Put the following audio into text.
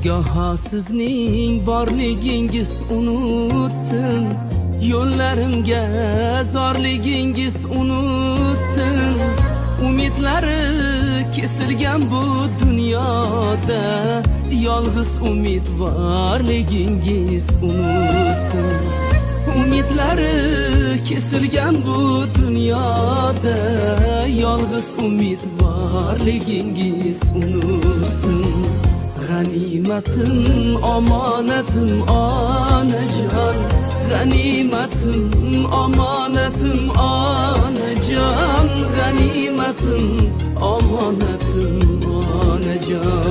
Goho sizning borligingiz unutdim, yo'llarimga zorligingiz unutdim. Umidlari kesilgan bu dunyoda, yolg'iz umidvorligingiz unutdim. Umidlari kesilgan bu dunyoda, yolg'iz umidvorligingiz unutdim. G'animatim, omonatim onajon, g'animatim, omonatim onajon, g'animatim, omonatim onajon.